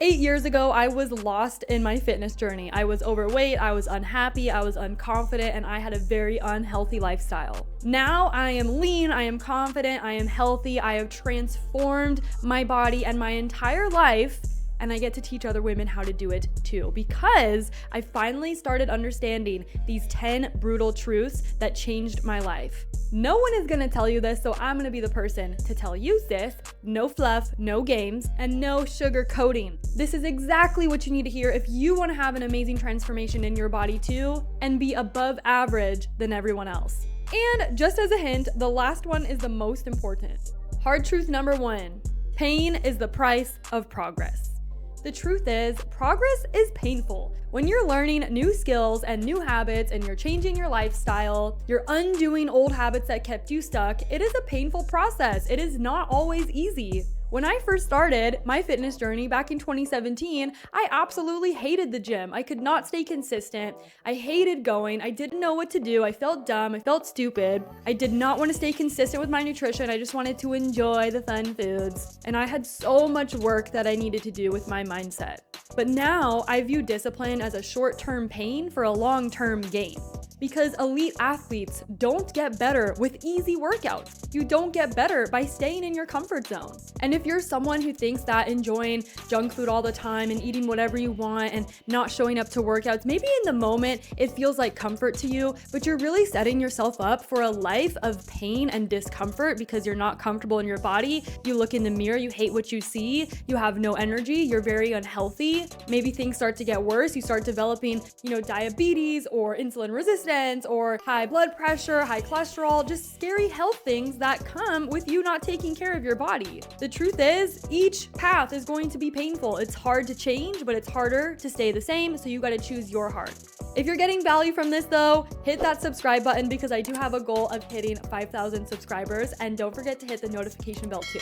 8 years ago, I was lost in my fitness journey. I was overweight, I was unhappy, I was unconfident, and I had a very unhealthy lifestyle. Now I am lean, I am confident, I am healthy, I have transformed my body and my entire life, and I get to teach other women how to do it too, because I finally started understanding these 10 brutal truths that changed my life. No one is gonna tell you this, so I'm gonna be the person to tell you this. No fluff, no games, and no sugar coating. This is exactly what you need to hear if you wanna have an amazing transformation in your body too, and be above average than everyone else. And just as a hint, the last one is the most important. Hard truth number 1, pain is the price of progress. The truth is, progress is painful. When you're learning new skills and new habits and you're changing your lifestyle, you're undoing old habits that kept you stuck, it is a painful process. It is not always easy. When I first started my fitness journey back in 2017, I absolutely hated the gym. I could not stay consistent. I hated going. I didn't know what to do. I felt dumb. I felt stupid. I did not want to stay consistent with my nutrition. I just wanted to enjoy the fun foods. And I had so much work that I needed to do with my mindset. But now I view discipline as a short-term pain for a long-term gain. Because elite athletes don't get better with easy workouts. You don't get better by staying in your comfort zone. And if you're someone who thinks that enjoying junk food all the time and eating whatever you want and not showing up to workouts, maybe in the moment it feels like comfort to you, but you're really setting yourself up for a life of pain and discomfort because you're not comfortable in your body. You look in the mirror, you hate what you see, you have no energy, you're very unhealthy. Maybe things start to get worse. You start developing, diabetes or insulin resistance or high blood pressure, high cholesterol, just scary health things that come with you not taking care of your body. The truth is, each path is going to be painful. It's hard to change, but it's harder to stay the same, so you got to choose your heart. If you're getting value from this though, hit that subscribe button because I do have a goal of hitting 5,000 subscribers, and don't forget to hit the notification bell too.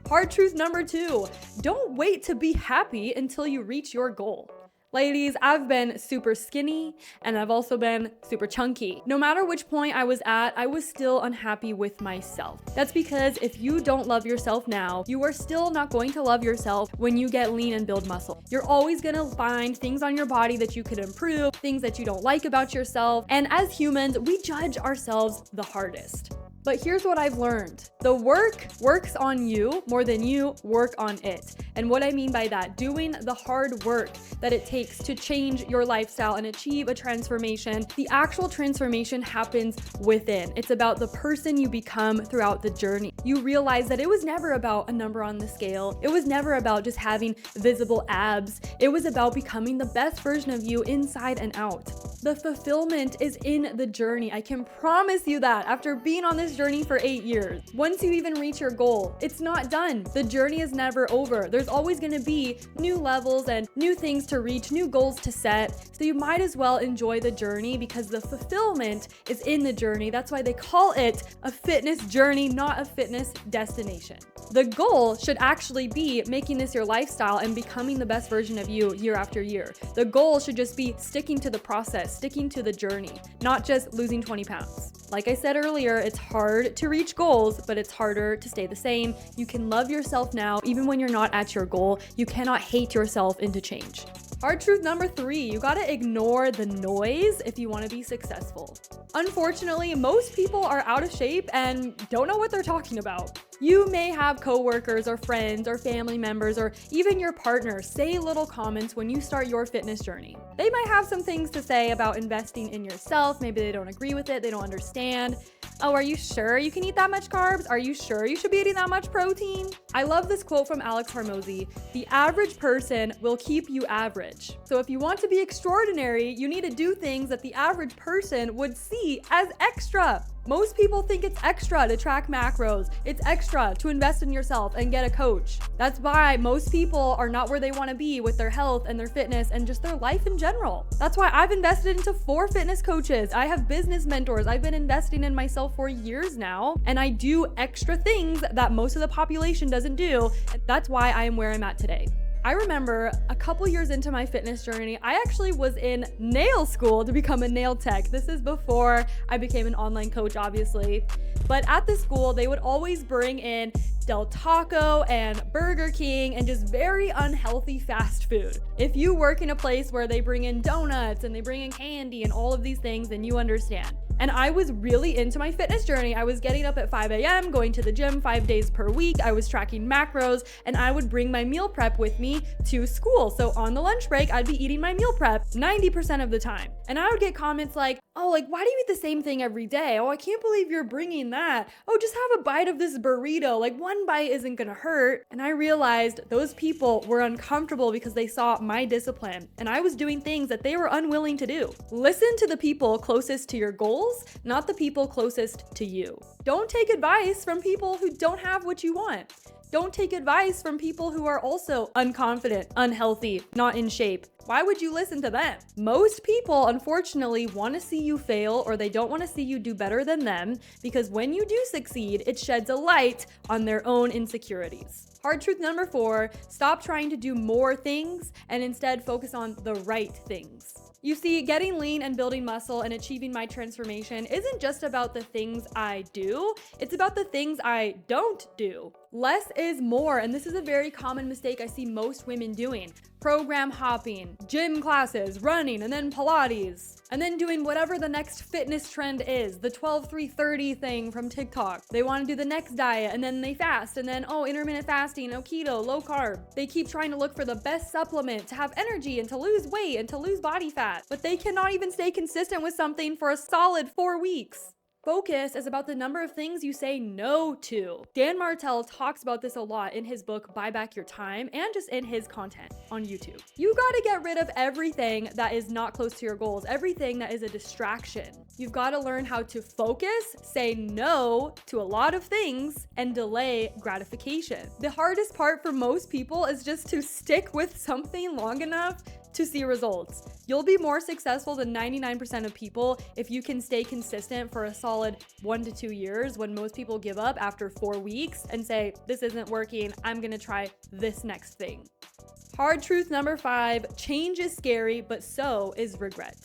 Hard truth number 2, don't wait to be happy until you reach your goal. Ladies, I've been super skinny and I've also been super chunky. No matter which point I was at, I was still unhappy with myself. That's because if you don't love yourself now, you are still not going to love yourself when you get lean and build muscle. You're always gonna find things on your body that you could improve, things that you don't like about yourself. And as humans, we judge ourselves the hardest. But here's what I've learned. The work works on you more than you work on it. And what I mean by that, doing the hard work that it takes to change your lifestyle and achieve a transformation, the actual transformation happens within. It's about the person you become throughout the journey. You realize that it was never about a number on the scale. It was never about just having visible abs. It was about becoming the best version of you inside and out. The fulfillment is in the journey. I can promise you that after being on this journey for 8 years. Once you even reach your goal, it's not done. The journey is never over. There's always going to be new levels and new things to reach, new goals to set. So you might as well enjoy the journey because the fulfillment is in the journey. That's why they call it a fitness journey, not a fitness destination. The goal should actually be making this your lifestyle and becoming the best version of you year after year. The goal should just be sticking to the process, sticking to the journey, not just losing 20 pounds. Like I said earlier, it's hard to reach goals, but it's harder to stay the same. You can love yourself now, even when you're not at your goal. You cannot hate yourself into change. Hard truth number 3, you gotta ignore the noise if you wanna be successful. Unfortunately, most people are out of shape and don't know what they're talking about. You may have coworkers or friends or family members or even your partner say little comments when you start your fitness journey. They might have some things to say about investing in yourself. Maybe they don't agree with it, they don't understand. Oh, are you sure you can eat that much carbs? Are you sure you should be eating that much protein? I love this quote from Alex Hormozi. The average person will keep you average. So if you want to be extraordinary, you need to do things that the average person would see as extra. Most people think it's extra to track macros. It's extra to invest in yourself and get a coach. That's why most people are not where they want to be with their health and their fitness and just their life in general. That's why I've invested into 4 fitness coaches. I have business mentors. I've been investing in myself for years now, and I do extra things that most of the population doesn't do. That's why I am where I'm at today. I remember a couple years into my fitness journey, I actually was in nail school to become a nail tech. This is before I became an online coach, obviously. But at the school, they would always bring in Del Taco and Burger King and just very unhealthy fast food. If you work in a place where they bring in donuts and they bring in candy and all of these things, then you understand. And I was really into my fitness journey. I was getting up at 5 a.m., going to the gym 5 days per week. I was tracking macros, and I would bring my meal prep with me to school. So on the lunch break, I'd be eating my meal prep 90% of the time. And I would get comments like, oh, like, why do you eat the same thing every day? Oh, I can't believe you're bringing that. Oh, just have a bite of this burrito. Like, one bite isn't gonna hurt. And I realized those people were uncomfortable because they saw my discipline, and I was doing things that they were unwilling to do. Listen to the people closest to your goals, not the people closest to you. Don't take advice from people who don't have what you want. Don't take advice from people who are also unconfident, unhealthy, not in shape. Why would you listen to them? Most people, unfortunately, want to see you fail, or they don't want to see you do better than them, because when you do succeed, it sheds a light on their own insecurities. Hard truth number 4, stop trying to do more things and instead focus on the right things. You see, getting lean and building muscle and achieving my transformation isn't just about the things I do, it's about the things I don't do. Less is more, and this is a very common mistake I see most women doing. Program hopping, gym classes, running, and then Pilates, and then doing whatever the next fitness trend is, the 12-3-30 thing from TikTok. They want to do the next diet, and then they fast, and then, oh, intermittent fasting, oh, keto, low carb. They keep trying to look for the best supplement to have energy and to lose weight and to lose body fat, but they cannot even stay consistent with something for a solid 4 weeks. Focus is about the number of things you say no to. Dan Martell talks about this a lot in his book, Buy Back Your Time, and just in his content on YouTube. You gotta get rid of everything that is not close to your goals, everything that is a distraction. You've gotta learn how to focus, say no to a lot of things, and delay gratification. The hardest part for most people is just to stick with something long enough to see results. You'll be more successful than 99% of people if you can stay consistent for a solid 1 to 2 years, when most people give up after 4 weeks and say, this isn't working, I'm gonna try this next thing. Hard truth number 5, change is scary, but so is regret.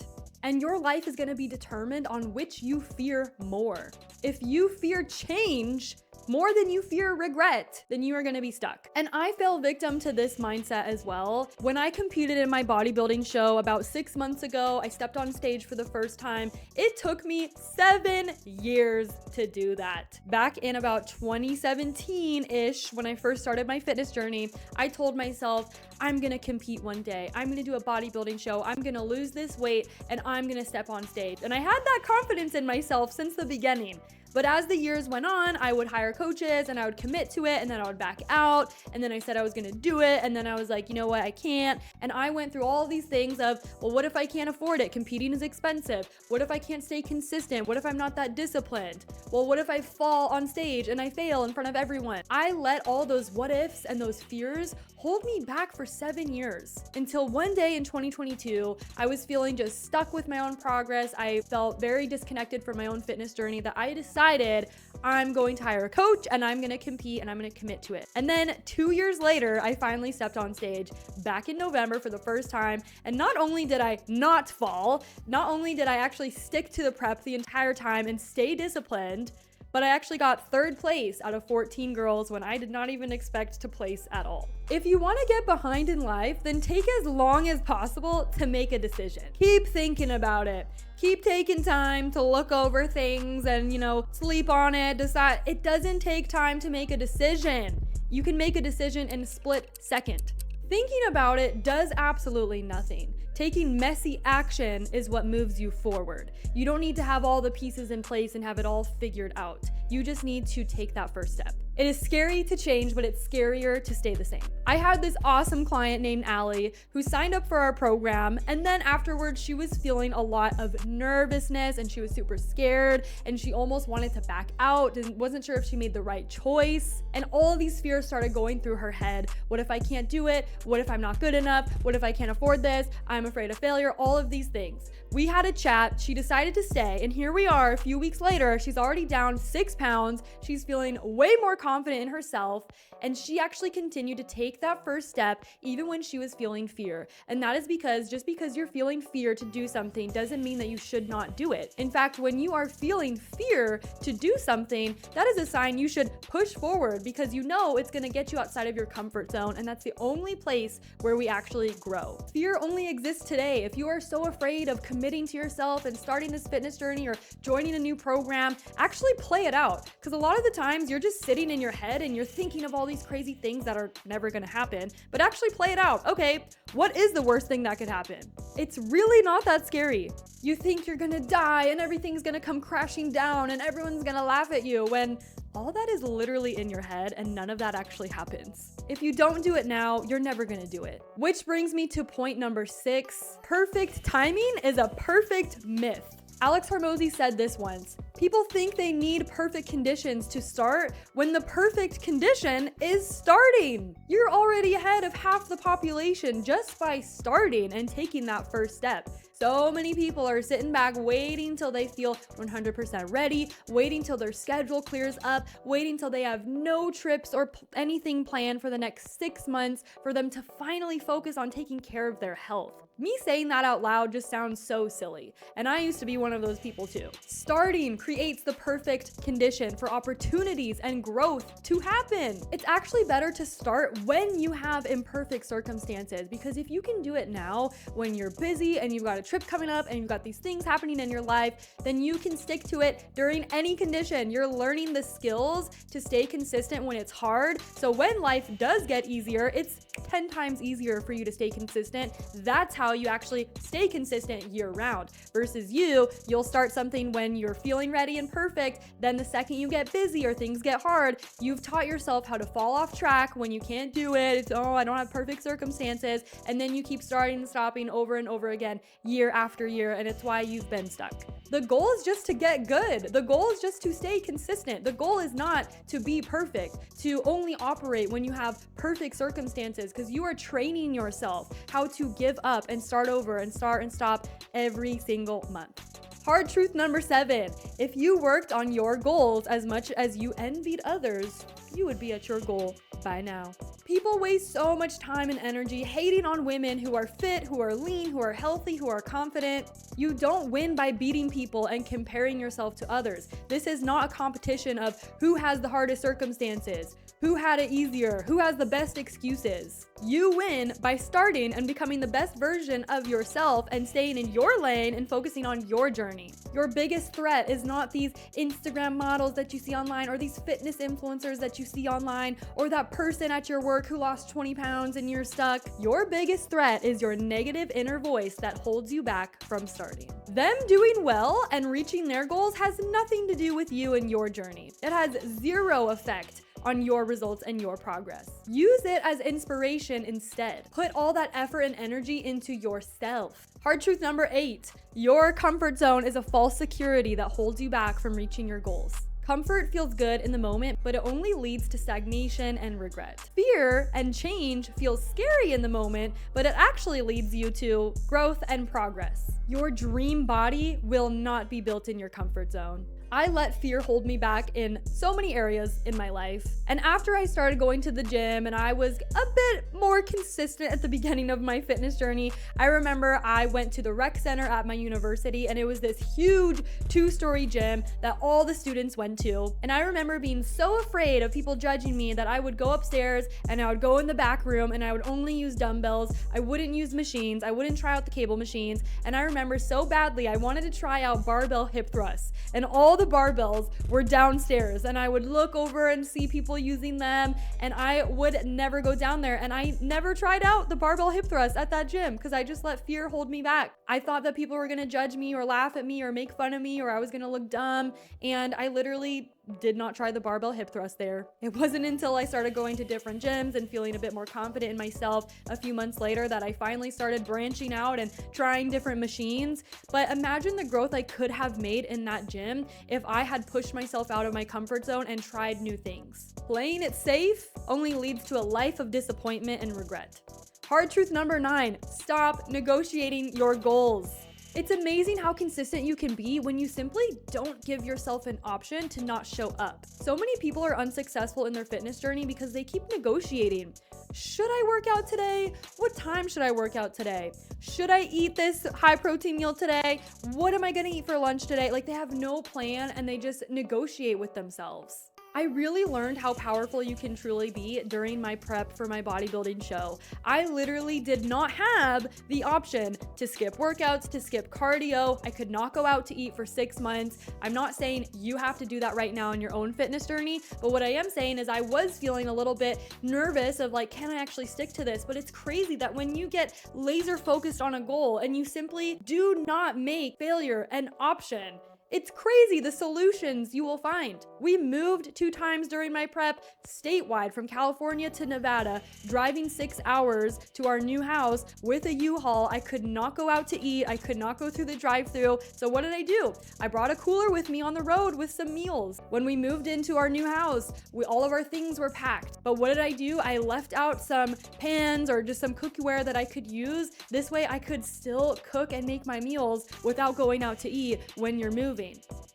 And your life is gonna be determined on which you fear more. If you fear change more than you fear regret, then you are gonna be stuck. And I fell victim to this mindset as well. When I competed in my bodybuilding show about 6 months ago, I stepped on stage for the first time. It took me 7 years to do that. Back in about 2017-ish, when I first started my fitness journey, I told myself, I'm gonna compete one day. I'm gonna do a bodybuilding show. I'm gonna lose this weight and I'm gonna step on stage. And I had that confidence in myself since the beginning. But as the years went on, I would hire coaches and I would commit to it, and then I would back out, and then I said I was gonna do it, and then I was like, you know what, I can't. And I went through all these things of, well, what if I can't afford it? Competing is expensive. What if I can't stay consistent? What if I'm not that disciplined? Well, what if I fall on stage and I fail in front of everyone? I let all those what ifs and those fears hold me back for 7 years, until one day in 2022, I was feeling just stuck with my own progress. I felt very disconnected from my own fitness journey, that I decided I'm going to hire a coach and I'm going to compete and I'm going to commit to it. And then 2 years later, I finally stepped on stage back in November for the first time. And not only did I not fall, not only did I actually stick to the prep the entire time and stay disciplined, but I actually got 3rd place out of 14 girls when I did not even expect to place at all. If you want to get behind in life, then take as long as possible to make a decision. Keep thinking about it. Keep taking time to look over things and, sleep on it, decide. It doesn't take time to make a decision. You can make a decision in a split second. Thinking about it does absolutely nothing. Taking messy action is what moves you forward. You don't need to have all the pieces in place and have it all figured out. You just need to take that first step. It is scary to change, but it's scarier to stay the same. I had this awesome client named Allie who signed up for our program, and then afterwards she was feeling a lot of nervousness and she was super scared and she almost wanted to back out and wasn't sure if she made the right choice. And all of these fears started going through her head. What if I can't do it? What if I'm not good enough? What if I can't afford this? I'm I'm afraid of failure, all of these things. We had a chat, she decided to stay, and here we are a few weeks later, she's already down 6 pounds, she's feeling way more confident in herself, and she actually continued to take that first step even when she was feeling fear. And that is because just because you're feeling fear to do something doesn't mean that you should not do it. In fact, when you are feeling fear to do something, that is a sign you should push forward because you know it's gonna get you outside of your comfort zone, and that's the only place where we actually grow. Fear only exists today. If you are so afraid of committing to yourself and starting this fitness journey or joining a new program, actually play it out. Because a lot of the times you're just sitting in your head and you're thinking of all these crazy things that are never gonna happen, but actually play it out. Okay, what is the worst thing that could happen? It's really not that scary. You think you're gonna die and everything's gonna come crashing down and everyone's gonna laugh at you when all that is literally in your head and none of that actually happens. If you don't do it now, you're never gonna do it. Which brings me to point number 6. Perfect timing is a perfect myth. Alex Hormozy said this once: people think they need perfect conditions to start when the perfect condition is starting. You're already ahead of half the population just by starting and taking that first step. So many people are sitting back waiting till they feel 100% ready, waiting till their schedule clears up, waiting till they have no trips or anything planned for the next 6 months for them to finally focus on taking care of their health. Me saying that out loud just sounds so silly, and I used to be one of those people too. Starting creates the perfect condition for opportunities and growth to happen. It's actually better to start when you have imperfect circumstances, because if you can do it now when you're busy and you've got a trip coming up and you've got these things happening in your life, then you can stick to it during any condition. You're learning the skills to stay consistent when it's hard, so when life does get easier, it's 10 times easier for you to stay consistent. That's how you actually stay consistent year round, versus you'll start something when you're feeling ready and perfect, then the second you get busy or things get hard, you've taught yourself how to fall off track when you can't do it. It's, oh, I don't have perfect circumstances, and then you keep starting and stopping over and over again year after year, and it's why you've been stuck. The goal is just to get good. The goal is just to stay consistent. The goal is not to be perfect, to only operate when you have perfect circumstances, because you are training yourself how to give up and start over and start and stop every single month. Hard truth number 7. If you worked on your goals as much as you envied others, you would be at your goal by now. People waste so much time and energy hating on women who are fit, who are lean, who are healthy, who are confident. You don't win by beating people and comparing yourself to others. This is not a competition of who has the hardest circumstances, who had it easier, who has the best excuses. You win by starting and becoming the best version of yourself and staying in your lane and focusing on your journey. Your biggest threat is not these Instagram models that you see online, or these fitness influencers that you see online, or that person at your work who lost 20 pounds and you're stuck. Your biggest threat is your negative inner voice that holds you back from starting. Them doing well and reaching their goals has nothing to do with you and your journey. It has zero effect on your results and your progress. Use it as inspiration instead. Put all that effort and energy into yourself. Hard truth number 8. Your comfort zone is a false security that holds you back from reaching your goals. Comfort feels good in the moment, but it only leads to stagnation and regret. Fear and change feels scary in the moment, but it actually leads you to growth and progress. Your dream body will not be built in your comfort zone. I let fear hold me back in so many areas in my life. And after I started going to the gym and I was a bit more consistent at the beginning of my fitness journey, I remember I went to the rec center at my university, and it was this huge 2-story gym that all the students went to. And I remember being so afraid of people judging me that I would go upstairs and I would go in the back room and I would only use dumbbells. I wouldn't use machines. I wouldn't try out the cable machines. And I remember so badly I wanted to try out barbell hip thrusts, and all the barbells were downstairs, and I would look over and see people using them, and I would never go down there, and I never tried out the barbell hip thrust at that gym because I just let fear hold me back. I thought that people were gonna judge me or laugh at me or make fun of me, or I was gonna look dumb, and I literally did not try the barbell hip thrust there. It wasn't until I started going to different gyms and feeling a bit more confident in myself a few months later that I finally started branching out and trying different machines. But imagine the growth I could have made in that gym if I had pushed myself out of my comfort zone and tried new things. Playing it safe only leads to a life of disappointment and regret. Hard truth number 9, stop negotiating your goals. It's amazing how consistent you can be when you simply don't give yourself an option to not show up. So many people are unsuccessful in their fitness journey because they keep negotiating. Should I work out today? What time should I work out today? Should I eat this high protein meal today? What am I gonna eat for lunch today? Like, they have no plan and they just negotiate with themselves. I really learned how powerful you can truly be during my prep for my bodybuilding show. I literally did not have the option to skip workouts, to skip cardio. I could not go out to eat for 6 months. I'm not saying you have to do that right now in your own fitness journey, but what I am saying is I was feeling a little bit nervous of like, can I actually stick to this? But it's crazy that when you get laser focused on a goal and you simply do not make failure an option, it's crazy the solutions you will find. We moved 2 times during my prep, statewide from California to Nevada, driving 6 hours to our new house with a U-Haul. I could not go out to eat. I could not go through the drive-thru. So what did I do? I brought a cooler with me on the road with some meals. When we moved into our new house, all of our things were packed. But what did I do? I left out some pans or just some cookware that I could use. This way I could still cook and make my meals without going out to eat when you're moving.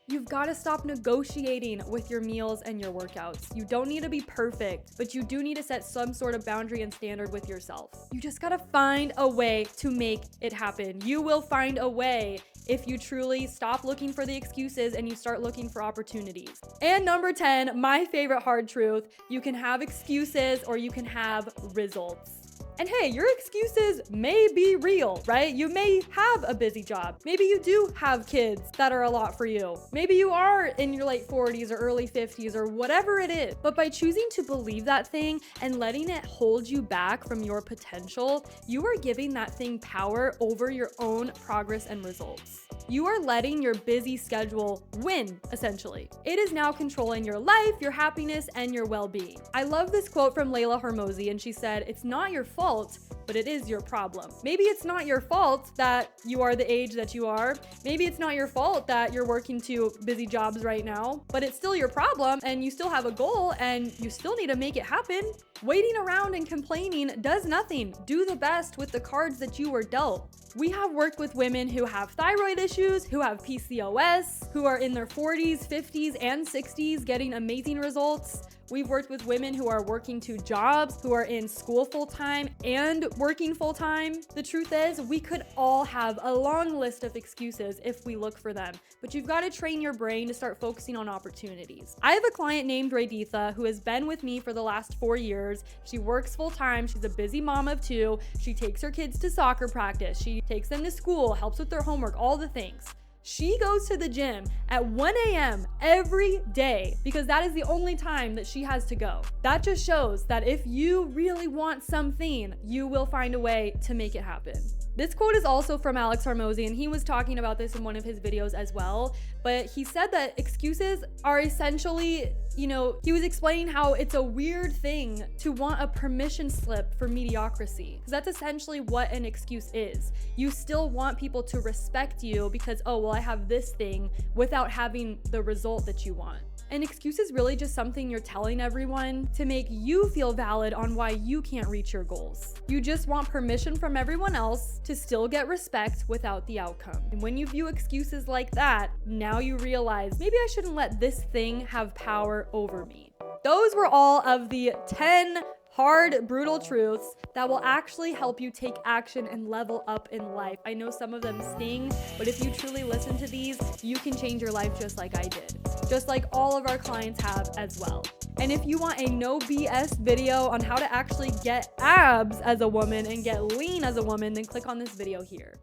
You've got to stop negotiating with your meals and your workouts. You don't need to be perfect, but you do need to set some sort of boundary and standard with yourself. You just got to find a way to make it happen. You will find a way if you truly stop looking for the excuses and you start looking for opportunities. And number 10, my favorite hard truth, you can have excuses or you can have results. And hey, your excuses may be real, right? You may have a busy job. Maybe you do have kids that are a lot for you. Maybe you are in your late 40s or early 50s or whatever it is. But by choosing to believe that thing and letting it hold you back from your potential, you are giving that thing power over your own progress and results. You are letting your busy schedule win, essentially. It is now controlling your life, your happiness, and your well-being. I love this quote from Layla Hormozi, and she said, "It's not your fault, but it is your problem." Maybe it's not your fault that you are the age that you are. Maybe it's not your fault that you're working 2 busy jobs right now, but it's still your problem and you still have a goal and you still need to make it happen. Waiting around and complaining does nothing. Do the best with the cards that you were dealt. We have worked with women who have thyroid issues, who have PCOS, who are in their 40s, 50s, and 60s getting amazing results. We've worked with women who are working 2 jobs, who are in school full-time and working full-time. The truth is, we could all have a long list of excuses if we look for them, but you've got to train your brain to start focusing on opportunities. I have a client named Raditha who has been with me for the last 4 years. She works full-time. She's a busy mom of 2. She takes her kids to soccer practice. She takes them to school, helps with their homework, all the things. She goes to the gym at 1 a.m. every day because that is the only time that she has to go. That just shows that if you really want something, you will find a way to make it happen. This quote is also from Alex Hormozi, and he was talking about this in one of his videos as well. But he said that excuses are essentially, he was explaining how it's a weird thing to want a permission slip for mediocrity. Because that's essentially what an excuse is. You still want people to respect you because, oh, well, I have this thing without having the result that you want. An excuse is really just something you're telling everyone to make you feel valid on why you can't reach your goals. You just want permission from everyone else to still get respect without the outcome. And when you view excuses like that, now you realize maybe I shouldn't let this thing have power over me. Those were all of the 10 hard, brutal truths that will actually help you take action and level up in life. I know some of them sting, but if you truly listen to these, you can change your life just like I did, just like all of our clients have as well. And if you want a no BS video on how to actually get abs as a woman and get lean as a woman, then click on this video here.